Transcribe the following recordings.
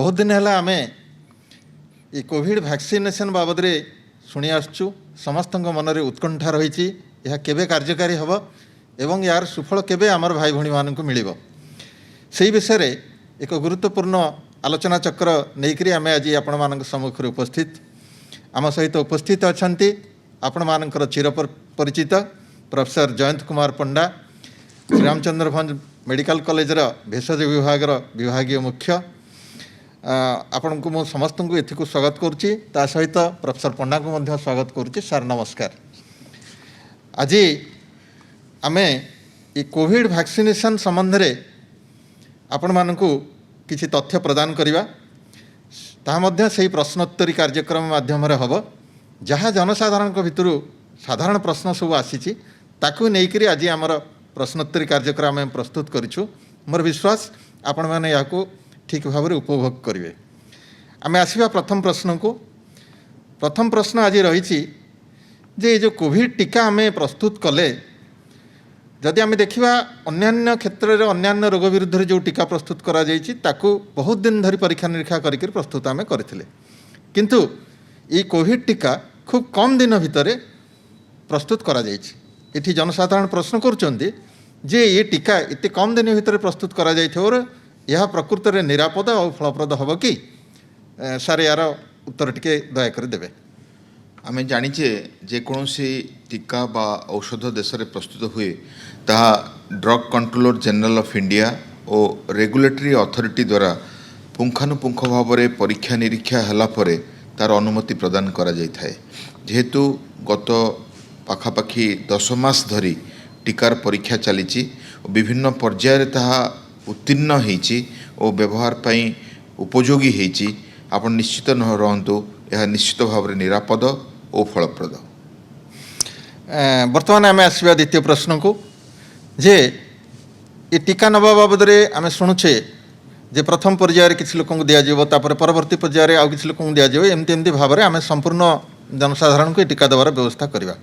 बहुत दिन है आम ये कोविड वैक्सीनेशन बाबद रे शुणी आसचु समस्त मन में उत्कंठा रही यह केबे कार्यकारी हम एवं यार सुफल केबे आमर भाई भौणी मानक मिल से विषय रे एक गुरुत्वपूर्ण आलोचना चक्र नहीं आम आज आपण मान सम्मुख उपस्थित आम सहित उपस्थित अच्छा आपण मानकर चिर परिचित प्रोफेसर जयंत कुमार पंडा श्रीरामचंद्र भंज मेडिकल कॉलेज भेषज विभाग विभागीय मुख्य आपण को मु समस्त को एथि स्वागत करुच्ची ता सहित प्रोफेसर पंडा को मध्य स्वागत करुच्ची। सर नमस्कार। आज आमे ये कोविड वैक्सीनेशन संबंध रे आपण मानकु किछि तथ्य प्रदान करिवा ताहा मध्य सही प्रश्नोत्तरी कार्यक्रम माध्यम रे हबो जहाँ जनसाधारण भितर साधारण प्रश्न सब आसी ताकू नेइकरी आज आमर प्रश्नोत्तरी कार्यक्रम आम प्रस्तुत करिछु। मोर विश्वास आपण माने याकू ठीक भाव में उपभोग करेंगे। आम आसवा प्रथम प्रश्न को। प्रथम प्रश्न आज रही जे जो कोविड टीका आम प्रस्तुत कले जदि आम देखा अन्य क्षेत्र में अन्य रोग विरुद्ध जो टीका प्रस्तुत करा जायछि ताकू बहुत दिन धरी परीक्षा निरीक्षा करके प्रस्तुत आम करथिले किंतु ये कोविड टीका खूब कम दिन भितर प्रस्तुत करा जायछि। एठी जनसाधारण प्रश्न करुचंदी जे ये टीका इतने कम दिन भितर प्रस्तुत करा जायथिबार यह प्रकृत में निरापद और फलप्रद हम कि सारे यार उत्तर टिके दयाकर देवे। आम जाचे जेकोसी टीका बा औषध देश में प्रस्तुत हुए ताहा drug controller general of India और रेगुलेटरी अथॉरिटी द्वारा पुंखानुपुंख भाव में परीक्षा निरीक्षा हला परे तार अनुमति प्रदान करा जाय थाए। जेहेतु गत पाखापाखि 10 मास धरी टीकार परीक्षा चली विभिन्न पर्यायर ताहा उत्तीर्ण होईची और व्यवहार पाई उपयोगी होईची आपण निश्चित न रहंतु यह निश्चित भाव में निरापद और फलप्रद। वर्तमान आम आसवा द्वितीय प्रश्न को जे ये टीका नवा बाबद आम शुणुचे जे प्रथम पर्यायर किसी लोक दिज्व तापर परवर्ती पर्यायर आउ किसी लोक दिज्व एमती एमती भाव में आम संपूर्ण जनसाधारण को टीका देवार व्यवस्था करवा।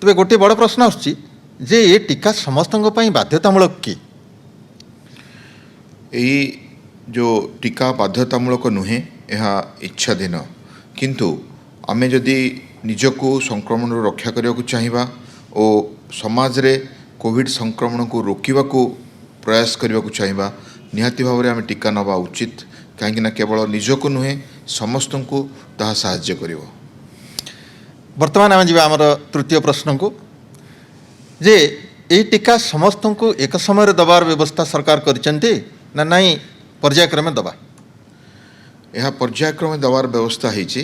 तेज गोटे बड़ प्रश्न आसुची जे ये टीका समस्त बाध्यतामूलक कि यही जो टीका बाध्यतामूलक नुहे यह इच्छाधीन किंतु आमे जदि निजको संक्रमण रक्षा करने को चाहिए और समाज रे कोविड संक्रमण को रोकवा को प्रयास करने को चाहिए निहाती भाव में आम टीका नवा उचित कहीं केवल निजको नुहे समस्त को ताहा साहाय्य करिवो। वर्तमान आम जा आमर तृतीय प्रश्न को जे ये टीका समस्त को एक समय दबार व्यवस्था सरकार करचंती ना नहीं पर्यायक्रमे दबा। यह पर्यायक्रमे दबार व्यवस्था होती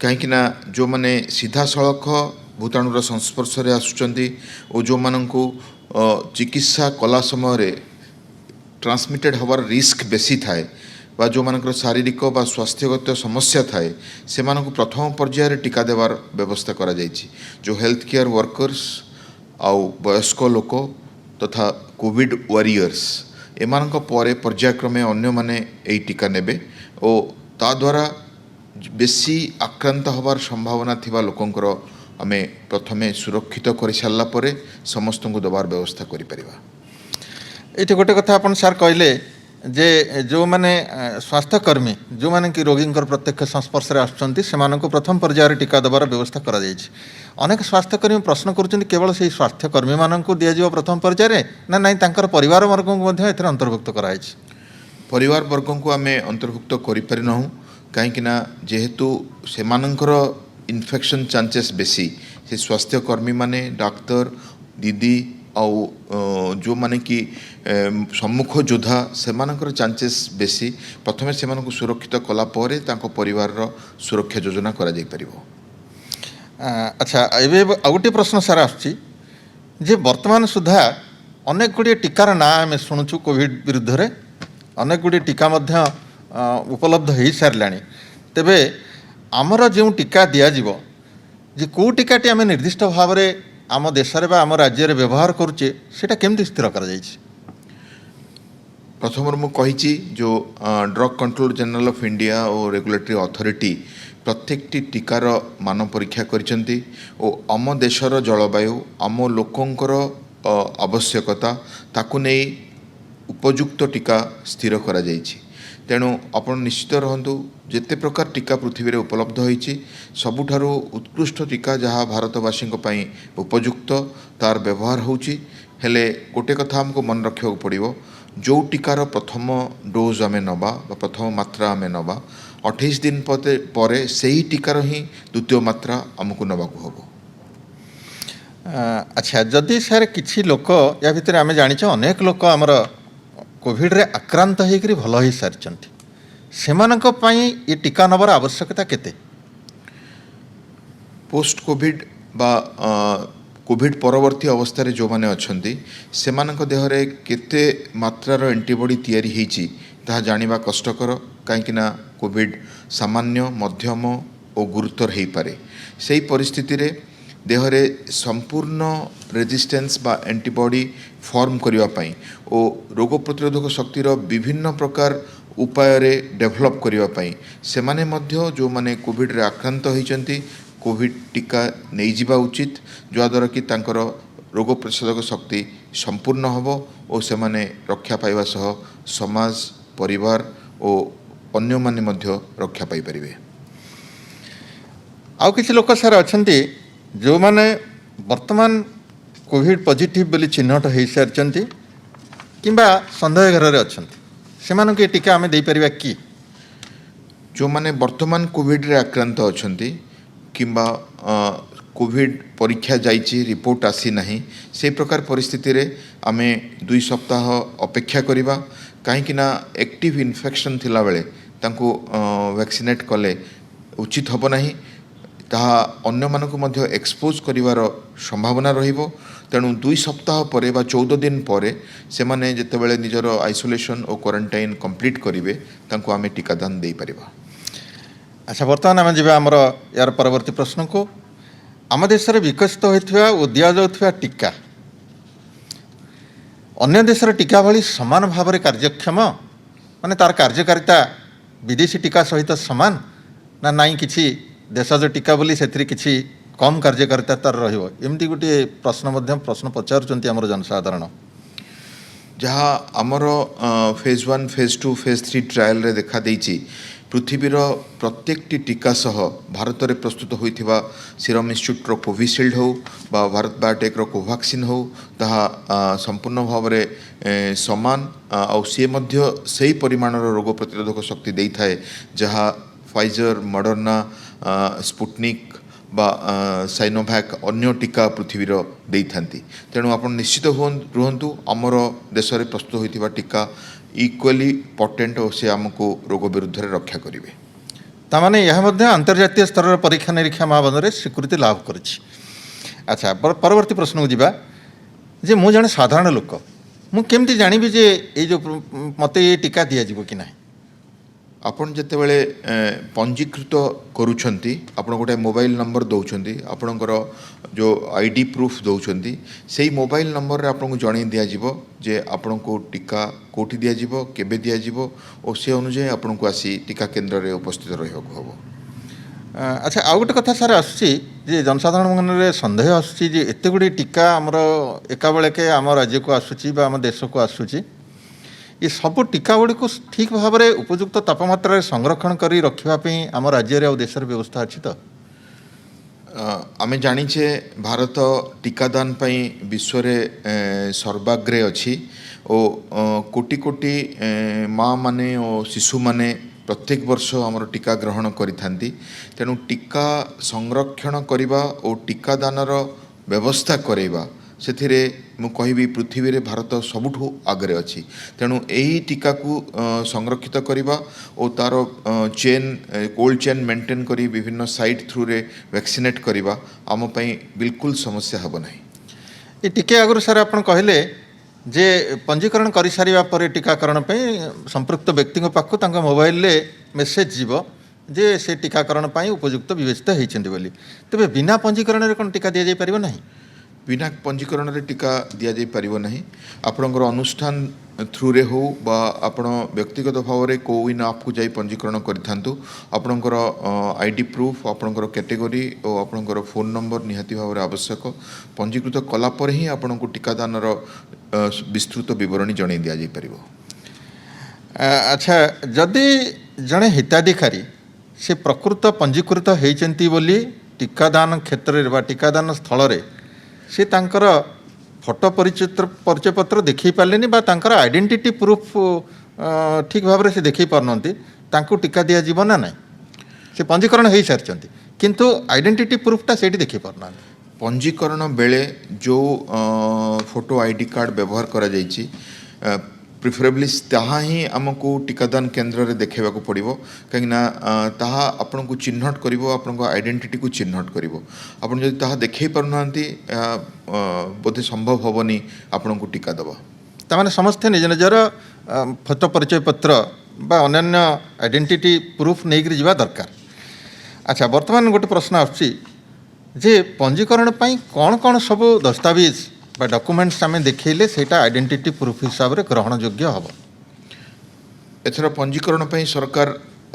कहीं जो मैंने सीधा सड़क भूताणुर संस्पर्श में आसुचंती और जो मानू चिकित्सा कला समय ट्रांसमिटेड हबार रिस्क बेसी थाए बा जो मानकर शारीरिक बा स्वास्थ्यगत समस्या थाए से मानक प्रथम पर्यायर टीका देवार व्यवस्था करा जायछि। जो हेल्थ केयर वर्कर्स आउ वयस्क लोक तथा कोविड वॉरियर्स एमानक परे पर्यायक्रमे अन्य माने एई टीका नेबे और ता द्वारा बेसी आक्रांत हबार संभावना थिबा लोकंकर आमे प्रथमे सुरक्षित कर सारा परे समस्त को दबार व्यवस्था करि परिबा। ये गोटे कथा अपन सार कहले जे जो माने स्वास्थ्यकर्मी जो माने कि रोगी प्रत्यक्ष संस्पर्श में आसुचंती सेमानंको प्रथम पर्यायर टीका देवार व्यवस्था करा जायछि। अनेक स्वास्थ्यकर्मी प्रश्न करुचंती केवल से स्वास्थ्यकर्मी मानंको दिया प्रथम पर्यायर ना नहीं तांकर परिवार वर्ग को मध्य एथरे अंतर्भुक्त कराइछि। परिवार वर्ग को आमे अंतर्भुक्त करि परिनहु कहीं जेहेतु सेमानंकर इन्फेक्शन चांसेस बेसी से स्वास्थ्यकर्मी माने डॉक्टर दीदी आउ जो माने कि सम्मुख योद्धा सेमानंकर चांसेस बेसी प्रथमे सेमानंको सुरक्षित कला परे तांको परिवार सुरक्षा योजना करा जाय परिबो। अच्छा एबे गोटे प्रश्न सार आसुची जे वर्तमान सुधा अनेक गुड़िए टीकार ना आम शुणुचु कोविड विरुद्ध रे अनेक गुड़िए टीका मध्य उपलब्ध हो सारे तेबे आमर जो टीका दिज्व जे कौ टीकाटी आम निर्दिष्ट भाव में आम देश रे बा आम राज्य रे व्यवहार करुचे सेटा केमती स्थिर करा जायछि। प्रथम मु कही जो drug controller general of India और रेगुलेटरी अथॉरिटी प्रत्येकटी टीकार मान परीक्षा करछंती और आम देशर जलवायु आम लोकंकर आवश्यकता ताकू नहीं उपयुक्त टीका स्थिर करा जायछि। तेणु आपण निश्चित रहंतु जेते प्रकार टीका पृथ्वी रे उपलब्ध होईची सबुठारु उत्कृष्ट टीका जहाँ भारतवासी उपयुक्त तार व्यवहार होची हेले गोटे कथा हमको मन रखा पड़ो जो टीकार प्रथम डोज आम नवा प्रथम मात्रा आम नवा 28 दिन पर से ही टीकार ही द्वितीय मात्रा आमको नवाक हम। अच्छा जदि सर किसी लोक या भितर आम जानी अनेक लोक आमर कोविड रे आक्रांत होकर भल हो सारी से ये टीका नबर आवश्यकता केते? पोस्ट कोविड बा कोविड परवर्ती अवस्था जो माने अच्छी से देहरे केते मात्रार एंटीबॉडी तैयारी होईची ताहा जानिबा कष्टकर कहीं कोविड सामान्य मध्यम और गुरुतर हो पारे से परिस्थिति रे देहरे संपूर्ण रेजिस्टेंस बा एंटीबॉडी फॉर्म करने और रोग प्रतिरोधक शक्तिर विभिन्न प्रकार उपाय डेभलप करने से माने मध्य जो माने कोविड रे आक्रांत होइचंती कोविड टीका नहीं जिबा उचित जद्वारा कि तांकर रोग प्रतिरोधक शक्ति संपूर्ण हबो और से माने रक्षा पाइबा सह समाज परिवार और अन्य माने मध्य रक्षा पाई परिबे। आउ किछि लोक सर अछंती जो माने वर्तमान कोविड पॉजिटिव बोली चिन्हट हो सारी किंबा संदेह घर अछंती सेमानक ये टीका आमे देई परिबा कि? जो माने वर्तमान कोविड रे आक्रांत अछंती किंबा कोविड परीक्षा जाइए रिपोर्ट आसी नहीं से प्रकार परिस्थिति रे आमे 2 सप्ताह अपेक्षा करिबा कहीं एक्टिव इन्फेक्शन थिला बेले तांको वैक्सीनेट कले उचित हबो नहीं ताहा अन्य मानक मध्य एक्सपोज करिवार संभावना रहिबो तेणु 2 सप्ताह पर बा 14 दिन पर से माने जेतेबेले निजर आइसोलेशन और क्वारंटाइन कंप्लीट करिवे तांको आमे टीकादान देई परिबा। अच्छा बर्तमान आम जी आमर यार परवर्ती प्रश्न को आम देश में विकसित होता और दि जाऊा टीका अन्य देशर टीका भली समान भाव में कार्यक्षम माने तार कार्यकारिता विदेशी टीका सहित समान ना नाई किसी देशज टीका बोली से किसी कम कार्यकारिता तार रमती गोटे प्रश्न पचारुंट आम जनसाधारण जहाँ आमर फेज 1 फेज 2 फेज 3 ट्रायल रे देखा देइछि पृथ्वीर प्रत्येक टीका सह भारत में प्रस्तुत होइथिबा सीरम इंस्टीट्यूट रो कोविशील्ड हो बा भारत बायोटेक रो कोवैक्सीन हो ताहा संपूर्ण भाव में समान आउ सी मध्य सही परिमाणर रोग प्रतिरोधक शक्ति देई थाए जहाँ फाइजर मॉडर्ना स्पुटनिक बा साइनोभैक अन्य टीका पृथ्वीर देई थांती तेणु आपण निश्चित रुहंतु आमर देश में प्रस्तुत होइथिबा टीका इक्वली पोटेंट और से आमको रोग विरुद्ध रक्षा करेंगे तामाने यह मध्य अंतर्जातीय स्तर परीक्षा निरीक्षा मापदंड स्वीकृति लाभ करिछि। अच्छा परवर्ती प्रश्न को जीवा जे मु जने साधारण लोक मु केमती जानिबि जे ए जो मते ये टीका दिया जिवो कि नाही? आपण जेतेबेले पंजीकृत करूछंती आपण गोटे मोबाइल नंबर दौरान आपणकर जो आईडी प्रूफ दौरान से मोबाइल नंबर रे आपन को जणै दिया जिवो जे आपण को टीका कोठी दिया जिवो केबे दिया जिवो और से अनुसार आपण को आसी टीका केंद्र रे उपस्थित रहबो हबो। अच्छा आउ गोटे कथा सार आसुची जे जनसाधारण मन रे संदेह आसुची जे एते गुडी टीका हमर एका बेले के आम राज्य को आसुची बा आम देश को आसुची ये सब टीका गुड़ी को ठीक भाव में उपयुक्त तापमात्रा संरक्षण कर रखापी आम राज्य और देशर व्यवस्था अच्छी तो आमे जानिचे भारत टीकादान पई विश्व रे सर्वाग्रे अच्छी और कोटि कोटि माँ माने और शिशु माने प्रत्येक वर्ष आमर टीका ग्रहण करिथांती तेणु टीका संरक्षण करिबा और टीकादानर व्यवस्था करेबा से मु कहबी पृथ्वी रे भारत सबुठु आगरे अच्छी तेणु यही टीका को संरक्षित करवा और तार चेन कोल्ड चेन मेंटेन करी विभिन्न साइट थ्रू रे वैक्सीनेट करवा आम पई बिल्कुल समस्या हब नहीं। ये टीके आगु सर आप कहले जे पंजीकरण कर सारिबा परे टीकाकरण पे संपृक्त व्यक्ति पाखु तांको मोबाइल रे मेसेज जीव जे से टीकाकरण पे उपयुक्त विवेचित होइछन्ति बोली तबे बिना पंजीकरण रे कोन टीका दिया जाय परिबो नहीं? बिना पंजीकरण रे टीका दिया जाय परिबो नहीं आपणकर अनुष्ठान थ्रू रे हो बा आपण व्यक्तिगत भाव में कोविन ऐप को जाई पंजीकरण करिथांतु आपणकर आईडी प्रूफ आपणकर कैटेगरी और आपणकर फोन नंबर निहाती भाव में आवश्यक पंजीकृत कला पर ही आपणको टीकादानर विस्तृत विवरणी जणाई दिया जाय परिबो। ଆଚ୍ଛା ଯଦି ଜଣେ ହିତାଧିକାରୀ ସେ ପ୍ରକୃତ ପଞ୍ଜୀକୃତ ହେଇଛନ୍ତି ବୋଲି ଟିକାଦାନ କ୍ଷେତ୍ରରେ ବା ଟିକାଦାନ ସ୍ଥଳରେ ସେ ତାଙ୍କର ଫଟୋ ପରିଚୟପତ୍ର ଦେଖାଇ ପାରିଲେନି ବା ତାଙ୍କର ଆଇଡେଣ୍ଟିଟି ପ୍ରୁଫ୍ ଠିକ୍ ଭାବରେ ସେ ଦେଖାଇ ପାରୁନାହାନ୍ତି, ତାଙ୍କୁ ଟିକା ଦିଆଯିବ ନା ନାହିଁ? ସେ ପଞ୍ଜୀକରଣ ହେଇସାରିଛନ୍ତି କିନ୍ତୁ ଆଇଡେଣ୍ଟିଟି ପ୍ରୁଫ୍ଟା ସେଇଠି ଦେଖାଇ ପାରୁନାହାନ୍ତି। ପଞ୍ଜୀକରଣ ବେଳେ ଯେଉଁ ଫଟୋ ଆଇଡି କାର୍ଡ଼ ବ୍ୟବହାର କରାଯାଇଛି ପ୍ରିଫରେବଲି ତାହା ହିଁ ଆମକୁ ଟିକାଦାନ କେନ୍ଦ୍ରରେ ଦେଖାଇବାକୁ ପଡ଼ିବ, କାହିଁକିନା ତାହା ଆପଣଙ୍କୁ ଚିହ୍ନଟ କରିବ, ଆପଣଙ୍କ ଆଇଡେଣ୍ଟିଟିକୁ ଚିହ୍ନଟ କରିବ। ଆପଣ ଯଦି ତାହା ଦେଖାଇ ପାରୁନାହାନ୍ତି ଏହା ବୋଧେ ସମ୍ଭବ ହେବନି ଆପଣଙ୍କୁ ଟିକା ଦେବା। ତାମାନେ ସମସ୍ତେ ନିଜ ନିଜର ଫଟୋ ପରିଚୟପତ୍ର ବା ଅନ୍ୟାନ୍ୟ ଆଇଡେଣ୍ଟିଟି ପ୍ରୁଫ୍ ନେଇକରି ଯିବା ଦରକାର। ଆଚ୍ଛା ବର୍ତ୍ତମାନ ଗୋଟେ ପ୍ରଶ୍ନ ଆସୁଛି ଯେ ପଞ୍ଜୀକରଣ ପାଇଁ କ'ଣ କ'ଣ ସବୁ ଦସ୍ତାବିଜ ବା ଡକୁମେଣ୍ଟସ୍ ଆମେ ଦେଖାଇଲେ ସେଇଟା ଆଇଡେଣ୍ଟିଟି ପ୍ରୁଫ୍ ହିସାବରେ ଗ୍ରହଣଯୋଗ୍ୟ ହେବ? ଏଥର ପଞ୍ଜୀକରଣ ପାଇଁ ସରକାର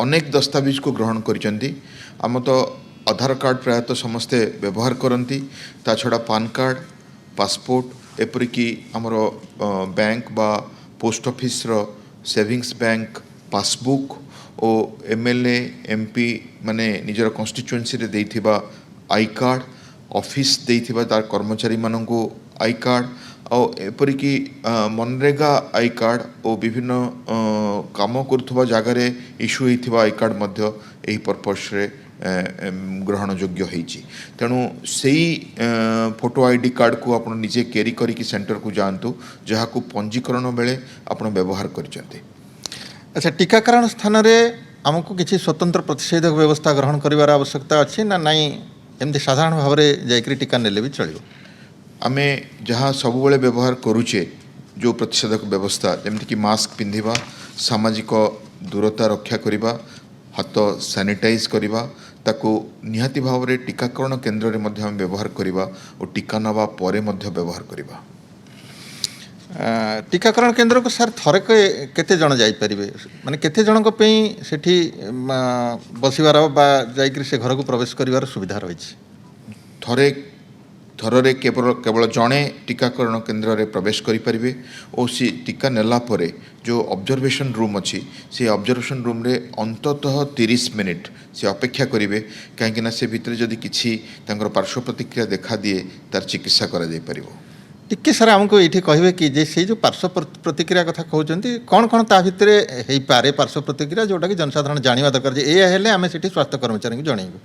ଅନେକ ଦସ୍ତାବିଜକୁ ଗ୍ରହଣ କରିଛନ୍ତି। ଆମ ତ ଆଧାର କାର୍ଡ଼ ପ୍ରାୟତଃ ସମସ୍ତେ ବ୍ୟବହାର କରନ୍ତି, ତା ଛଡ଼ା ପାନ୍ କାର୍ଡ଼, ପାସପୋର୍ଟ, ଏପରିକି ଆମର ବ୍ୟାଙ୍କ ବା ପୋଷ୍ଟ ଅଫିସର ସେଭିଙ୍ଗସ୍ ବ୍ୟାଙ୍କ ପାସବୁକ୍ ଓ MLA MP ମାନେ ନିଜର କନଷ୍ଟିଚୁଏନ୍ସିରେ ଦେଇଥିବା ଆଇ କାର୍ଡ଼, ଅଫିସ୍ ଦେଇଥିବା ତାର କର୍ମଚାରୀମାନଙ୍କୁ ଆଇ କାର୍ଡ଼ ଆଉ ଏପରିକି ମନରେଗା ଆଇ କାର୍ଡ଼ ଓ ବିଭିନ୍ନ କାମ କରୁଥିବା ଜାଗାରେ ଇସ୍ୟୁ ହୋଇଥିବା ଆଇ କାର୍ଡ଼ ମଧ୍ୟ ଏହି ପର୍ପସ୍ରେ ଗ୍ରହଣଯୋଗ୍ୟ ହେଇଛି। ତେଣୁ ସେଇ ଫଟୋ ଆଇଡି କାର୍ଡ଼କୁ ଆପଣ ନିଜେ କ୍ୟାରି କରିକି ସେଣ୍ଟରକୁ ଯାଆନ୍ତୁ, ଯାହାକୁ ପଞ୍ଜୀକରଣ ବେଳେ ଆପଣ ବ୍ୟବହାର କରିଛନ୍ତି। ଆଚ୍ଛା ଟିକାକରଣ ସ୍ଥାନରେ ଆମକୁ କିଛି ସ୍ୱତନ୍ତ୍ର ପ୍ରତିଷେଧକ ବ୍ୟବସ୍ଥା ଗ୍ରହଣ କରିବାର ଆବଶ୍ୟକତା ଅଛି ନା ନାହିଁ, ଏମିତି ସାଧାରଣ ଭାବରେ ଯାଇକରି ଟିକା ନେଲେ ବି ଚଳିବ? ଆମେ ଯାହା ସବୁବେଳେ ବ୍ୟବହାର କରୁଛେ ଯେଉଁ ପ୍ରତିଷେଧକ ବ୍ୟବସ୍ଥା, ଯେମିତିକି ମାସ୍କ ପିନ୍ଧିବା, ସାମାଜିକ ଦୂରତା ରକ୍ଷା କରିବା, ହାତ ସାନିଟାଇଜ୍ କରିବା, ତାକୁ ନିହାତି ଭାବରେ ଟିକାକରଣ କେନ୍ଦ୍ରରେ ମଧ୍ୟ ଆମେ ବ୍ୟବହାର କରିବା ଓ ଟିକା ନେବା ପରେ ମଧ୍ୟ ବ୍ୟବହାର କରିବା। ଟିକାକରଣ କେନ୍ଦ୍ରକୁ ସାର୍ ଥରେ କେତେ ଜଣ ଯାଇପାରିବେ, ମାନେ କେତେ ଜଣଙ୍କ ପାଇଁ ସେଠି ବସିବାର ବା ଯାଇକରି ସେ ଘରକୁ ପ୍ରବେଶ କରିବାର ସୁବିଧା ରହିଛି? ଥରରେ କେବଳ ଜଣେ ଟିକାକରଣ କେନ୍ଦ୍ରରେ ପ୍ରବେଶ କରିପାରିବେ ଓ ସେ ଟିକା ନେଲା ପରେ ଯେଉଁ ଅବଜରଭେସନ୍ ରୁମ୍ ଅଛି ସେ ଅବଜରଭେସନ୍ ରୁମ୍ରେ ଅନ୍ତତଃ 30 ମିନିଟ୍ ସେ ଅପେକ୍ଷା କରିବେ, କାହିଁକିନା ସେ ଭିତରେ ଯଦି କିଛି ତାଙ୍କର ପାର୍ଶ୍ୱ ପ୍ରତିକ୍ରିୟା ଦେଖାଦିଏ ତାର ଚିକିତ୍ସା କରାଯାଇପାରିବ। ଟିକେ ସାର୍ ଆମକୁ ଏଇଠି କହିବେ କି ଯେ ସେଇ ଯେଉଁ ପାର୍ଶ୍ୱ ପ୍ରତିକ୍ରିୟା କଥା କହୁଛନ୍ତି କ'ଣ କ'ଣ ତା ଭିତରେ ହେଇପାରେ ପାର୍ଶ୍ୱ ପ୍ରତିକ୍ରିୟା ଯେଉଁଟାକି ଜନସାଧାରଣ ଜାଣିବା ଦରକାର ଯେ ଏଇଆ ହେଲେ ଆମେ ସେଠି ସ୍ୱାସ୍ଥ୍ୟ କର୍ମଚାରୀଙ୍କୁ ଜଣାଇବୁ?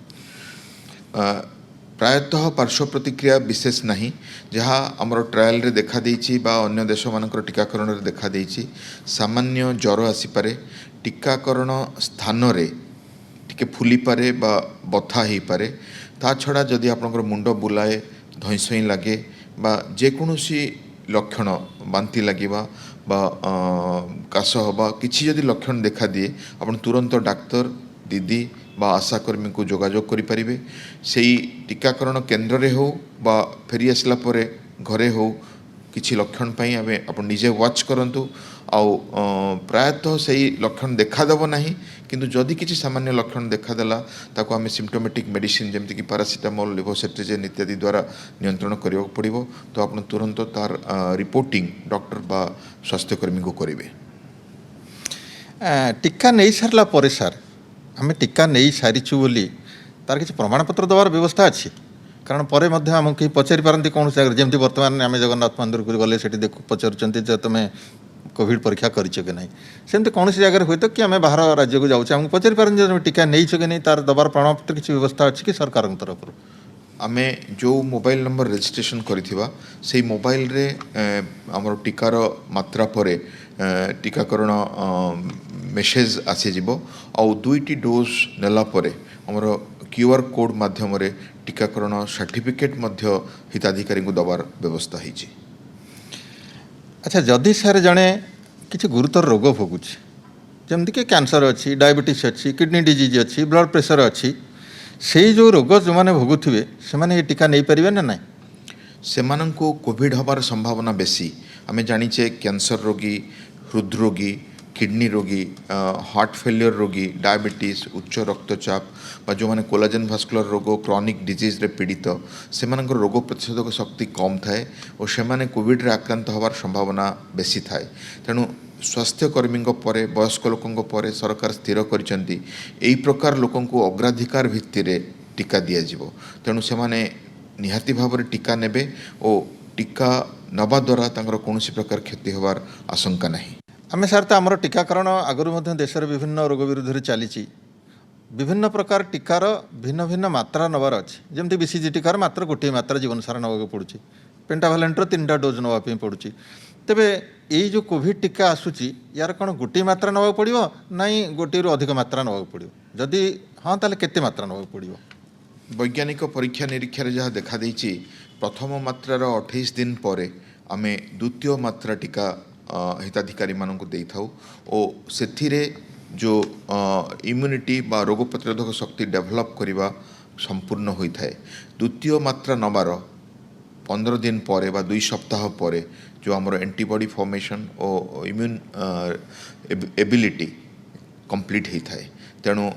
ପ୍ରାୟତଃ ପାର୍ଶ୍ୱ ପ୍ରତିକ୍ରିୟା ବିଶେଷ ନାହିଁ, ଯାହା ଆମର ଟ୍ରାଏଲ୍ରେ ଦେଖାଦେଇଛି ବା ଅନ୍ୟ ଦେଶମାନଙ୍କର ଟିକାକରଣରେ ଦେଖାଦେଇଛି। ସାମାନ୍ୟ ଜ୍ୱର ଆସିପାରେ, ଟିକାକରଣ ସ୍ଥାନରେ ଟିକେ ଫୁଲିପାରେ ବା ବଥା ହେଇପାରେ। ତା ଛଡ଼ା ଯଦି ଆପଣଙ୍କର ମୁଣ୍ଡ ବୁଲାଏ, ଧଇଁସଇଁ ଲାଗେ ବା ଯେକୌଣସି ଲକ୍ଷଣ ବାନ୍ତି ଲାଗିବା ବା କାଶ ହେବା କିଛି ଯଦି ଲକ୍ଷଣ ଦେଖାଦିଏ ଆପଣ ତୁରନ୍ତ ଡାକ୍ତର ଦିଦି ବା ଆଶାକର୍ମୀଙ୍କୁ ଯୋଗାଯୋଗ କରିପାରିବେ। ସେଇ ଟିକାକରଣ କେନ୍ଦ୍ରରେ ହେଉ ବା ଫେରି ଆସିଲା ପରେ ଘରେ ହେଉ କିଛି ଲକ୍ଷଣ ପାଇଁ ଆପଣ ନିଜେ ୱାଚ୍ କରନ୍ତୁ। ଆଉ ପ୍ରାୟତଃ ସେଇ ଲକ୍ଷଣ ଦେଖାଦେବ ନାହିଁ, କିନ୍ତୁ ଯଦି କିଛି ସାମାନ୍ୟ ଲକ୍ଷଣ ଦେଖାଦେଲା ତାକୁ ଆମେ ସିମ୍ପଟୋମେଟିକ୍ ମେଡ଼ିସିନ୍ ଯେମିତିକି ପାରାସିଟାମଲ୍, ଲିଭୋସେଟ୍ରିଜିନ୍ ଇତ୍ୟାଦି ଦ୍ୱାରା ନିୟନ୍ତ୍ରଣ କରିବାକୁ ପଡ଼ିବ। ତ ଆପଣ ତୁରନ୍ତ ତାର ରିପୋର୍ଟିଂ ଡକ୍ଟର ବା ସ୍ୱାସ୍ଥ୍ୟକର୍ମୀଙ୍କୁ କରିବେ। ଟିକା ନେଇସାରିଲା ପରେ ସାର୍ ଆମେ ଟିକା ନେଇସାରିଛୁ ବୋଲି ତାର କିଛି ପ୍ରମାଣପତ୍ର ଦେବାର ବ୍ୟବସ୍ଥା ଅଛି? କାରଣ ପରେ ମଧ୍ୟ ଆମକୁ କେହି ପଚାରି ପାରନ୍ତି କୌଣସି ଜାଗାରେ, ଯେମିତି ବର୍ତ୍ତମାନ ଆମେ ଜଗନ୍ନାଥ ମନ୍ଦିରକୁ ଗଲେ ସେଠି ପଚାରୁଛନ୍ତି ଯେ ତୁମେ କୋଭିଡ଼ ପରୀକ୍ଷା କରିଛ କି ନାହିଁ। ସେମିତି କୌଣସି ଜାଗାରେ ହୁଏତ କି ଆମେ ବାହାର ରାଜ୍ୟକୁ ଯାଉଛେ ଆମକୁ ପଚାରି ପାରନ୍ତି ଯେ ତୁମେ ଟିକା ନେଇଛ କି ନାହିଁ, ତାର ଦେବାର ପ୍ରମାଣପତ୍ର କିଛି ବ୍ୟବସ୍ଥା ଅଛି କି ସରକାରଙ୍କ ତରଫରୁ? ଆମେ ଯେଉଁ ମୋବାଇଲ ନମ୍ବର ରେଜିଷ୍ଟ୍ରେସନ୍ କରିଥିବା ସେଇ ମୋବାଇଲରେ ଆମର ଟିକାର ମାତ୍ରା ପରେ ଟିକାକରଣ ମେସେଜ୍ ଆସିଯିବ। ଆଉ 2ଟି ଡୋଜ୍ ନେଲା ପରେ ଆମର QR କୋଡ଼୍ ମାଧ୍ୟମରେ ଟିକାକରଣ ସାର୍ଟିଫିକେଟ୍ ମଧ୍ୟ ହିତାଧିକାରୀଙ୍କୁ ଦେବାର ବ୍ୟବସ୍ଥା ହେଇଛି। ଆଚ୍ଛା ଯଦି ସାର୍ ଜଣେ କିଛି ଗୁରୁତର ରୋଗ ଭୋଗୁଛି, ଯେମିତିକି କ୍ୟାନ୍ସର ଅଛି, ଡାଇବେଟିସ୍ ଅଛି, କିଡ଼ନୀ ଡିଜିଜ୍ ଅଛି, ବ୍ଲଡ଼ ପ୍ରେସର ଅଛି, ସେଇ ଯେଉଁ ରୋଗ ଯେଉଁମାନେ ଭୋଗୁଥିବେ ସେମାନେ ଏ ଟିକା ନେଇପାରିବେ ନା ନାହିଁ? ସେମାନଙ୍କୁ କୋଭିଡ଼ ହେବାର ସମ୍ଭାବନା ବେଶୀ। ଆମେ ଜାଣିଛେ କ୍ୟାନ୍ସର ରୋଗୀ, ହୃଦରୋଗୀ, କିଡ଼ନୀ ରୋଗୀ, ହାର୍ଟ ଫେଲିୟର ରୋଗୀ, ଡାଇବେଟିସ୍, ଉଚ୍ଚ ରକ୍ତଚାପ ବା ଯେଉଁମାନେ କୋଲାଜେନ୍ ଭାସ୍କୁଲାର ରୋଗ କ୍ରନିକ୍ ଡିଜିଜ୍ରେ ପୀଡ଼ିତ ସେମାନଙ୍କର ରୋଗ ପ୍ରତିରୋଧକ ଶକ୍ତି କମ୍ ଥାଏ ଓ ସେମାନେ କୋଭିଡ଼ରେ ଆକ୍ରାନ୍ତ ହେବାର ସମ୍ଭାବନା ବେଶୀ ଥାଏ। ତେଣୁ स्वास्थ्यकर्मी वयस्क लोकों पर सरकार स्थिर करिसेंती एई प्रकार लोकों को अग्राधिकार भित्तिरे टीका दिया तेणु से माने निहाती भाव में टीका नेबे और टीका नवा द्वारा तांकर कौनसी प्रकार क्षति होवार आशंका नहीं। आम सार तो आमर टीकाकरण आगु देश विभिन्न रोग विरुद्ध चली विभिन्न प्रकार टीकार भिन्न भिन्न मात्रा नवार अच्छी जमती बीसीजी टीकार मात्र गोटे मात्रा जीवन सारा नवाक पड़ुची पेंटाभालेंटर 3टा डोज नापी पड़ुची तेबे यही जो कोविड टीका आसूची यार कौन गोटे मात्रा नवाक पड़ो ना गोटे अधिक मात्रा नवाक पड़ो जदि हाँ ताले केते मात्रा नवाक पड़ो। वैज्ञानिक परीक्षा निरीक्षा जहाँ देखा देछि प्रथम मात्रार 28 दिन पर आमे द्वितीय मात्रा टीका हिताधिकारी मानक दे थाउ और सेथिरे जो इम्यूनिटी बा रोग प्रतिरोधक शक्ति डेभलप करवा संपूर्ण होता है। द्वितीय मात्रा नबार 15 दिन पर बा 2 सप्ताह पर जो आमर एंटीबॉडी फॉर्मेशन और इम्यून एबिलिटी कंप्लीट होता है तेणु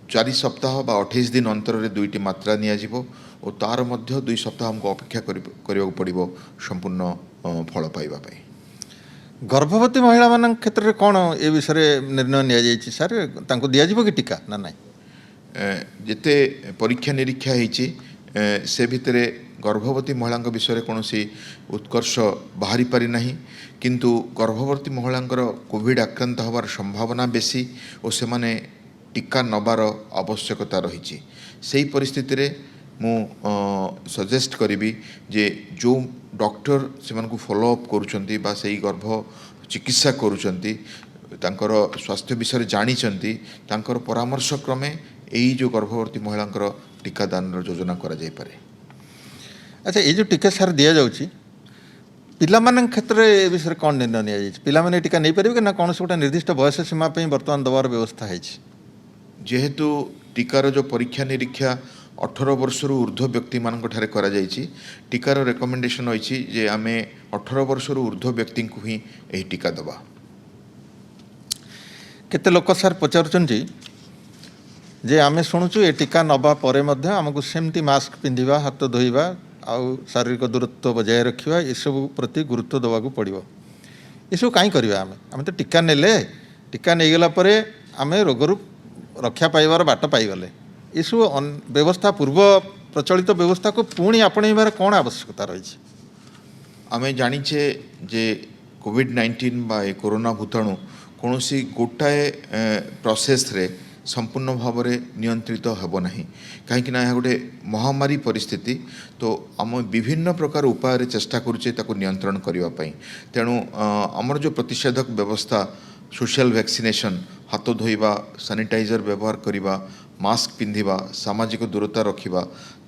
4 सप्ताह बा 28 दिन अंतर दुईटी मात्रा नियाजिबो और तार मध्य 2 सप्ताह हमको अपेक्षा करियो पड़िबो संपूर्ण फल पाइबा पाई। गर्भवती महिला मान क्षेत्र में कौन ए विषय निर्णय नि सार तांको दिया जीवो कि टीका ना ना जिते परीक्षा निरीक्षा होती से भितरे गर्भवती महिला विषय कौन उत्कर्ष बाहरी पारि नाही किंतु गर्भवती महिला कोविड आक्रांत होवार संभावना बेसी और से माने टीका नबार आवश्यकता रही से परिस्थिति रे मु सजेस्ट करी जे जो डॉक्टर से फॉलोअप करुँच बा से गर्भ चिकित्सा करुँच स्वास्थ्य विषय जानी परामर्श क्रमे यही जो गर्भवती महिला टीकादान योजना करा जाय पारे। अच्छा ये जो टीका सार दि जाऊँगी पिला क्षेत्र में विषय कौन निर्णय नि पिला माने टीका नहीं पारे ना कौन गोटे निर्दिष्ट बयस सीमा बर्तमान दबार व्यवस्था है जेहेतु टीकार जो परीक्षा निरीक्षा 18 वर्षर ऊर्ध्व व्यक्ति मान करा जायछि टीकार रेकमेंडेशन होइछि जे आमे 18 वर्षर ऊर्ध्व व्यक्ति को ही एही टीका दबा। केते लोक सार पचारुछन जे आमे शुणुचु ए टीका नबा परे मध्य आमको सेमती मास्क पिंधिबा हाथ धोइबा आउ शारीरिक दूरत्व बजाय रखिबा ए सब प्रति गुरुत्व देवाक पड़िबो ए सब काई करबा आमे तो टीका नेले टीका नै गेला परे आमे रोगरु रक्षा पाइबार बाट पाइगले ये सब व्यवस्था पूर्व प्रचलित व्यवस्था को पुणी आपणेबार कौन आवश्यकता रही आमे जानिचे जे कोविड-19 बा कोरोना भूताणु कौन सी गोटाए प्रोसेस रे संपूर्ण भाव में नियंत्रित हेब नहीं कहीं ना गोटे महामारी परिस्थिति तो आम विभिन्न प्रकार उपाय चेष्टा करुचे ताको नियंत्रण करने तेणु आमर जो प्रतिषेधक व्यवस्था सोशल वैक्सीनेशन हाथ धोइबा सैनिटाइजर व्यवहार करवा मास्क पिंधिबा सामाजिक दूरता रखिबा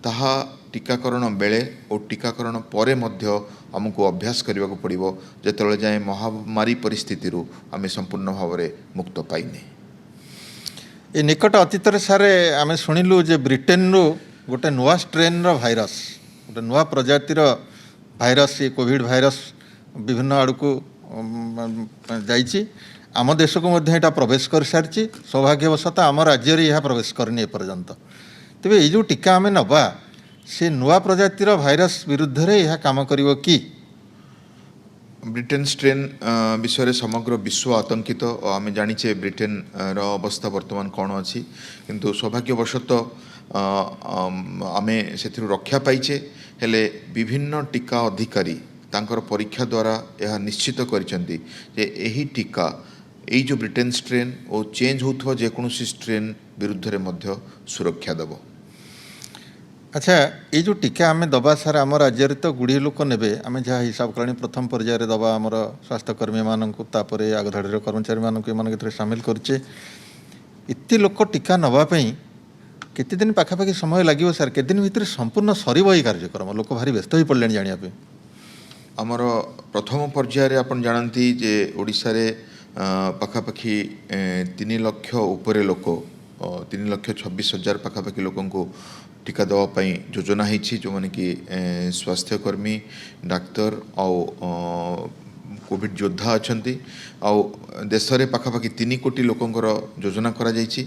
ताहा टीकाकरण बेले और टीकाकरण परे मध्य आमको अभ्यास करने को पड़ो जिते जाए महामारी परिस्थिति आम संपूर्ण भाव में मुक्त पाइने। ये निकट अतीत सारे आम शुणिलु जे ब्रिटेन रु गोटे नुआ स्ट्रेन भाइरस गोटे नुआ प्रजातिर भाइरस ये कोविड भाइरस विभिन्न आड़ को जाइए आम देश को मध्य एटा प्रवेश कर सारी सौभाग्यवशतः आम राज्य में यह प्रवेश करनी एपर्यंत तेज ये जो टीका आम नवा से नुआ प्रजातिर भाइरस विरुद्ध रे यह काम करिवो कि ब्रिटेन स्ट्रेन विषय समग्र विश्व आतंकित आम जाचे ब्रिटेन अवस्था वर्तमान कौन अच्छी किंतु सौभाग्यवशतः आम से रक्षा पाइचे हेले विभिन्न टीका अधिकारी तांकर परीक्षा द्वारा यह निश्चित करिसेंती जे एही टीका यही जो ब्रिटेन स्ट्रेन और चेंज होथवा जेकोसी स्ट्रेन विरुद्ध रे मध्य सुरक्षा देव। अच्छा ये जो टीका आम दबा सार आम राज्य तो गुड़ी लोक ने आम जहाँ हिसाब कला प्रथम पर्याय दबा आमर स्वास्थ्यकर्मी मानक आगधाड़ी कर्मचारी मानक एम सामिल करुचे इतने लोक टीका नवाई केते दिन पाखापाखि समय लगे सार के दिन भितर संपूर्ण सरब ये कार्यक्रम लोक भारी व्यस्त हो पड़े जानापी आमर प्रथम पर्याय आपन जानती जे ओडिशा रे पाखापाखि 3 लाख उपरे लोक 3,26,000 पाखापाखि लोक टीका देवाई योजना होती जो मैंने कि स्वास्थ्यकर्मी डाक्तर आउ कोविड योद्धा अच्छा आउ देश में पाखापाखि 3 कोटी लोकंर योजना करा जायछि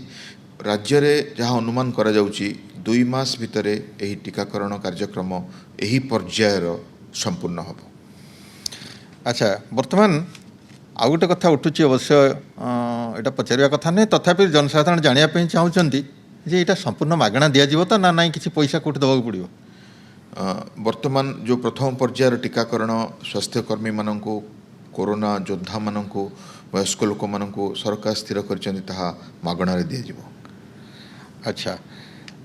राज्य रे जहाँ अनुमान करा जाउछि 2 मास भितर यही टीकाकरण कार्यक्रम यही पर्यायर संपूर्ण हम। अच्छा वर्तमान ଆଉ ଗୋଟେ କଥା ଉଠୁଛି ଅବଶ୍ୟ ଏଇଟା ପଚାରିବା କଥା ନୁହେଁ, ତଥାପି ଜନସାଧାରଣ ଜାଣିବା ପାଇଁ ଚାହୁଁଛନ୍ତି ଯେ ଏଇଟା ସମ୍ପୂର୍ଣ୍ଣ ମାଗଣା ଦିଆଯିବ ତ ନା ନାହିଁ କିଛି ପଇସା କେଉଁଠି ଦେବାକୁ ପଡ଼ିବ? ବର୍ତ୍ତମାନ ଯେଉଁ ପ୍ରଥମ ପର୍ଯ୍ୟାୟର ଟିକାକରଣ ସ୍ୱାସ୍ଥ୍ୟକର୍ମୀ ମାନଙ୍କୁ, କୋରୋନା ଯୋଦ୍ଧା ମାନଙ୍କୁ, ବୟସ୍କ ଲୋକମାନଙ୍କୁ ସରକାର ସ୍ଥିର କରିଛନ୍ତି ତାହା ମାଗଣାରେ ଦିଆଯିବ। ଆଚ୍ଛା,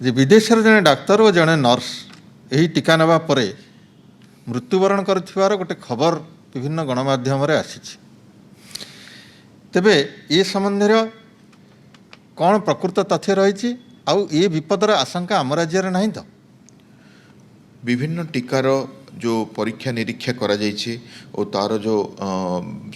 ଯେ ବିଦେଶରେ ଜଣେ ଡାକ୍ତର ଓ ଜଣେ ନର୍ସ ଏହି ଟିକା ନେବା ପରେ ମୃତ୍ୟୁବରଣ କରିଥିବାର ଗୋଟେ ଖବର ବିଭିନ୍ନ ଗଣମାଧ୍ୟମରେ ଆସିଛି। ତେବେ ଏ ସମ୍ବନ୍ଧରେ କ'ଣ ପ୍ରକୃତ ତଥ୍ୟ ରହିଛି ଆଉ ଏ ବିପଦର ଆଶଙ୍କା ଆମ ରାଜ୍ୟରେ ନାହିଁ ତ? ବିଭିନ୍ନ ଟିକାର ଯେଉଁ ପରୀକ୍ଷା ନିରୀକ୍ଷା କରାଯାଇଛି ଓ ତାର ଯେଉଁ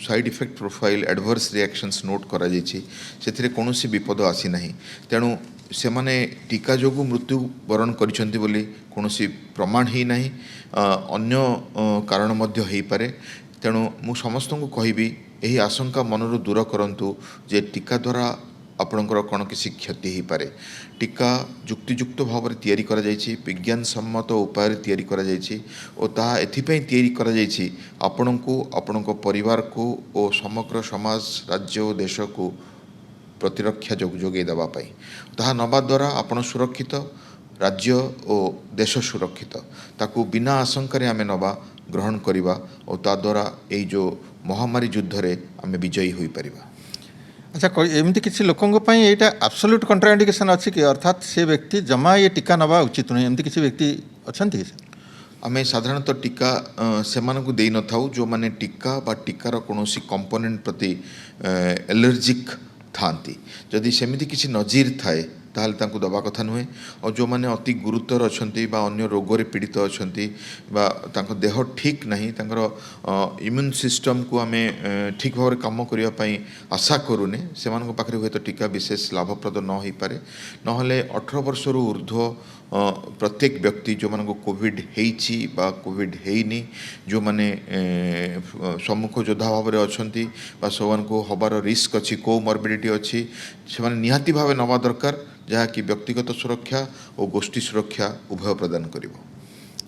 side effect profile adverse reactions note କରାଯାଇଛି ସେଥିରେ କୌଣସି ବିପଦ ଆସିନାହିଁ। ତେଣୁ ସେମାନେ ଟିକା ଯୋଗୁଁ ମୃତ୍ୟୁବରଣ କରିଛନ୍ତି ବୋଲି କୌଣସି ପ୍ରମାଣ ହେଇନାହିଁ। ଅନ୍ୟ କାରଣ ମଧ୍ୟ ହେଇପାରେ। ତେଣୁ ମୁଁ ସମସ୍ତଙ୍କୁ କହିବି ଏହି ଆଶଙ୍କା ମନରୁ ଦୂର କରନ୍ତୁ ଯେ ଟିକା ଦ୍ୱାରା ଆପଣଙ୍କର କ'ଣ କିଛି କ୍ଷତି ହେଇପାରେ। ଟିକା ଯୁକ୍ତିଯୁକ୍ତ ଭାବରେ ତିଆରି କରାଯାଇଛି, ବିଜ୍ଞାନ ସମ୍ମତ ଉପାୟରେ ତିଆରି କରାଯାଇଛି ଓ ତାହା ଏଥିପାଇଁ ତିଆରି କରାଯାଇଛି ଆପଣଙ୍କୁ, ଆପଣଙ୍କ ପରିବାରକୁ ଓ ସମଗ୍ର ସମାଜ, ରାଜ୍ୟ ଓ ଦେଶକୁ ପ୍ରତିରକ୍ଷା ଯୋଗାଇ ଦେବା ପାଇଁ। ତାହା ନେବା ଦ୍ୱାରା ଆପଣ ସୁରକ୍ଷିତ, ରାଜ୍ୟ ଓ ଦେଶ ସୁରକ୍ଷିତ। ତାକୁ ବିନା ଆଶଙ୍କାରେ ଆମେ ନେବା, ଗ୍ରହଣ କରିବା ଓ ତା ଦ୍ୱାରା ଏଇ ଯେଉଁ ମହାମାରୀ ଯୁଦ୍ଧରେ ଆମେ ବିଜୟୀ ହୋଇପାରିବା। ଆଚ୍ଛା, ଏମିତି କିଛି ଲୋକଙ୍କ ପାଇଁ ଏଇଟା ଆବସଲ୍ୟୁଟ୍ କଣ୍ଟ୍ରାଇଣ୍ଡିକେସନ୍ ଅଛି କି? ଅର୍ଥାତ୍ ସେ ବ୍ୟକ୍ତି ଜମା ଏ ଟିକା ନେବା ଉଚିତ ନୁହେଁ, ଏମିତି କିଛି ବ୍ୟକ୍ତି ଅଛନ୍ତି କି? ଆମେ ସାଧାରଣତଃ ଟିକା ସେମାନଙ୍କୁ ଦେଇନଥାଉ ଯେଉଁମାନେ ଟିକା ବା ଟିକାର କୌଣସି କମ୍ପୋନେଣ୍ଟ ପ୍ରତି ଏଲର୍ଜିକ୍ ଥାଆନ୍ତି। ଯଦି ସେମିତି କିଛି ନଜିର ଥାଏ ତାହେଲେ ତାଙ୍କୁ ଦେବା କଥା ନୁହେଁ। ଆଉ ଯେଉଁମାନେ ଅତି ଗୁରୁତର ଅଛନ୍ତି ବା ଅନ୍ୟ ରୋଗରେ ପୀଡ଼ିତ ଅଛନ୍ତି ବା ତାଙ୍କ ଦେହ ଠିକ୍ ନାହିଁ, ତାଙ୍କର ଇମ୍ୟୁନ୍ ସିଷ୍ଟମ୍କୁ ଆମେ ଠିକ୍ ଭାବରେ କାମ କରିବା ପାଇଁ ଆଶା କରୁନେ, ସେମାନଙ୍କ ପାଖରେ ହୁଏତ ଟିକା ବିଶେଷ ଲାଭପ୍ରଦ ନ ହୋଇପାରେ। ନହେଲେ 18 ବର୍ଷରୁ ଉର୍ଦ୍ଧ୍ୱ ପ୍ରତ୍ୟେକ ବ୍ୟକ୍ତି ଯେଉଁମାନଙ୍କୁ କୋଭିଡ଼ ହେଇଛି ବା କୋଭିଡ଼ ହେଇନି, ଯେଉଁମାନେ ସମ୍ମୁଖ ଯୋଦ୍ଧା ଭାବରେ ଅଛନ୍ତି ବା ସେମାନଙ୍କୁ ହେବାର ରିସ୍କ ଅଛି, କୋମର୍ବିଡ଼ିଟି ଅଛି, ସେମାନେ ନିହାତି ଭାବେ ନେବା ଦରକାର, ଯାହାକି ବ୍ୟକ୍ତିଗତ ସୁରକ୍ଷା ଓ ଗୋଷ୍ଠୀ ସୁରକ୍ଷା ଉଭୟ ପ୍ରଦାନ କରିବ।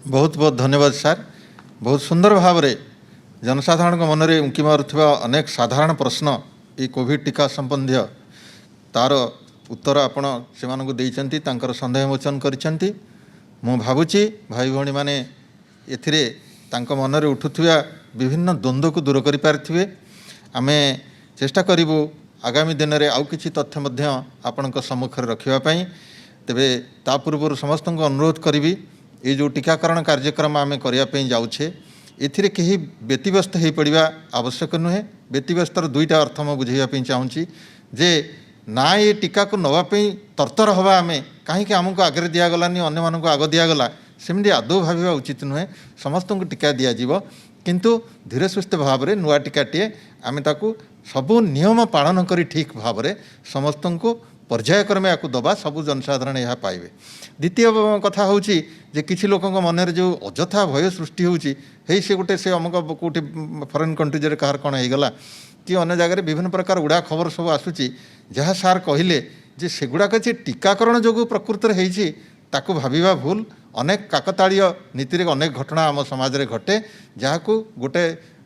ବହୁତ ବହୁତ ଧନ୍ୟବାଦ ସାର୍। ବହୁତ ସୁନ୍ଦର ଭାବରେ ଜନସାଧାରଣଙ୍କ ମନରେ ଉଙ୍କି ମାରୁଥିବା ଅନେକ ସାଧାରଣ ପ୍ରଶ୍ନ এই କୋଭିଡ଼ ଟିକା ସମ୍ବନ୍ଧୀୟ ତାର ଉତ୍ତର ଆପଣ ସେମାନଙ୍କୁ ଦେଇଛନ୍ତି, ତାଙ୍କର ସନ୍ଦେହ ମୋଚନ କରିଛନ୍ତି। ମୁଁ ଭାବୁଛି ଭାଇ ଭଉଣୀମାନେ ଏଥିରେ ତାଙ୍କ ମନରେ ଉଠୁଥିବା ବିଭିନ୍ନ ଦ୍ୱନ୍ଦ୍ୱକୁ ଦୂର କରିପାରିଥିବେ। ଆମେ ଚେଷ୍ଟା କରିବୁ ଆଗାମୀ ଦିନରେ ଆଉ କିଛି ତଥ୍ୟ ମଧ୍ୟ ଆପଣଙ୍କ ସମ୍ମୁଖରେ ରଖିବା ପାଇଁ। ତେବେ ତା ପୂର୍ବରୁ ସମସ୍ତଙ୍କୁ ଅନୁରୋଧ କରିବି, ଏ ଯେଉଁ ଟିକାକରଣ କାର୍ଯ୍ୟକ୍ରମ ଆମେ କରିବା ପାଇଁ ଯାଉଛେ ଏଥିରେ କେହି ବ୍ୟତିବ୍ୟସ୍ତ ହୋଇପଡ଼ିବା ଆବଶ୍ୟକ ନୁହେଁ। ବ୍ୟତିବ୍ୟସ୍ତର ଦୁଇଟା ଅର୍ଥ ମୁଁ ବୁଝାଇବା ପାଇଁ ଚାହୁଁଛି ଯେ ନା ଏ ଟିକାକୁ ନେବା ପାଇଁ ତରତର ହେବା, ଆମେ କାହିଁକି ଆମକୁ ଆଗରେ ଦିଆଗଲାନି, ଅନ୍ୟମାନଙ୍କୁ ଆଗ ଦିଆଗଲା, ସେମିତି ଆଦୌ ଭାବିବା ଉଚିତ ନୁହେଁ। ସମସ୍ତଙ୍କୁ ଟିକା ଦିଆଯିବ, କିନ୍ତୁ ଧୀରେ ସୁସ୍ଥ ଭାବରେ ନୂଆ ଟିକାଟିଏ ଆମେ ତାକୁ ସବୁ ନିୟମ ପାଳନ କରି ଠିକ୍ ଭାବରେ ସମସ୍ତଙ୍କୁ ପର୍ଯ୍ୟାୟକ୍ରମେ ୟାକୁ ଦେବା, ସବୁ ଜନସାଧାରଣ ଏହା ପାଇବେ। ଦ୍ୱିତୀୟ କଥା ହେଉଛି ଯେ କିଛି ଲୋକଙ୍କ ମନରେ ଯେଉଁ ଅଯଥା ଭୟ ସୃଷ୍ଟି ହେଉଛି, ହେଇ ସେ ଗୋଟେ ସେ ଅମୁକ କେଉଁଠି ଫରେନ୍ କଣ୍ଟ୍ରିଜରେ କାହାର କ'ଣ ହେଇଗଲା କି ଅନ୍ୟ ଜାଗାରେ ବିଭିନ୍ନ ପ୍ରକାର ଉଡ଼ା ଖବର ସବୁ ଆସୁଛି, ଯାହା ସାର୍ କହିଲେ ଯେ ସେଗୁଡ଼ାକ ଯେ ଟିକାକରଣ ଯୋଗୁଁ ପ୍ରକୃତରେ ହେଇଛି ତାକୁ ଭାବିବା ଭୁଲ। ଅନେକ କାକତାଳୀୟ ନୀତିରେ ଅନେକ ଘଟଣା ଆମ ସମାଜରେ ଘଟେ, ଯାହାକୁ ଗୋଟେ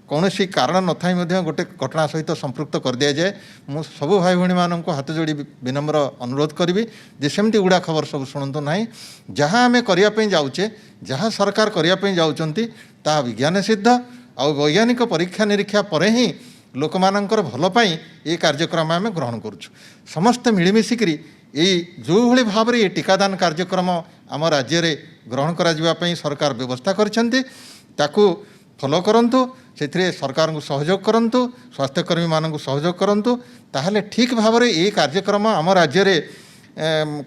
କୌଣସି କାରଣ ନଥାଇ ମଧ୍ୟ ଗୋଟେ ଘଟଣା ସହିତ ସମ୍ପୃକ୍ତ କରିଦିଆଯାଏ। ମୁଁ ସବୁ ଭାଇ ଭଉଣୀମାନଙ୍କୁ ହାତ ଯୋଡ଼ି ବିନମ୍ର ଅନୁରୋଧ କରିବି ଯେ ସେମିତି ଉଡ଼ା ଖବର ସବୁ ଶୁଣନ୍ତୁ ନାହିଁ। ଯାହା ଆମେ କରିବା ପାଇଁ ଯାଉଛେ, ଯାହା ସରକାର କରିବା ପାଇଁ ଯାଉଛନ୍ତି ତାହା ବିଜ୍ଞାନ ସିଦ୍ଧ ଆଉ ବୈଜ୍ଞାନିକ ପରୀକ୍ଷା ନିରୀକ୍ଷା ପରେ ହିଁ ଲୋକମାନଙ୍କର ଭଲ ପାଇଁ ଏ କାର୍ଯ୍ୟକ୍ରମ ଆମେ ଗ୍ରହଣ କରୁଛୁ। ସମସ୍ତେ ମିଳିମିଶିକରି ଏଇ ଯେଉଁଭଳି ଭାବରେ ଏ ଟିକାଦାନ କାର୍ଯ୍ୟକ୍ରମ ଆମ ରାଜ୍ୟରେ ଗ୍ରହଣ କରାଯିବା ପାଇଁ ସରକାର ବ୍ୟବସ୍ଥା କରିଛନ୍ତି ତାକୁ ଫଲୋ କରନ୍ତୁ, ସେଥିରେ ସରକାରଙ୍କୁ ସହଯୋଗ କରନ୍ତୁ, ସ୍ୱାସ୍ଥ୍ୟକର୍ମୀମାନଙ୍କୁ ସହଯୋଗ କରନ୍ତୁ, ତାହେଲେ ଠିକ୍ ଭାବରେ ଏହି କାର୍ଯ୍ୟକ୍ରମ ଆମ ରାଜ୍ୟରେ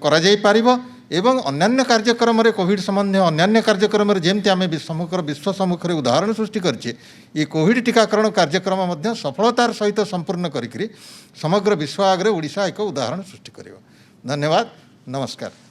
କରାଯାଇପାରିବ। ଏବଂ ଅନ୍ୟାନ୍ୟ କାର୍ଯ୍ୟକ୍ରମରେ କୋଭିଡ଼ ସମ୍ବନ୍ଧୀୟ ଅନ୍ୟାନ୍ୟ କାର୍ଯ୍ୟକ୍ରମରେ ଯେମିତି ଆମେ ବିଶ୍ୱ ସମ୍ମୁଖରେ ଉଦାହରଣ ସୃଷ୍ଟି କରିଛେ, ଏ କୋଭିଡ଼ ଟିକାକରଣ କାର୍ଯ୍ୟକ୍ରମ ମଧ୍ୟ ସଫଳତାର ସହିତ ସମ୍ପୂର୍ଣ୍ଣ କରିକିରି ସମଗ୍ର ବିଶ୍ୱ ଆଗରେ ଓଡ଼ିଶା ଏକ ଉଦାହରଣ ସୃଷ୍ଟି କରିବ। ଧନ୍ୟବାଦ, ନମସ୍କାର।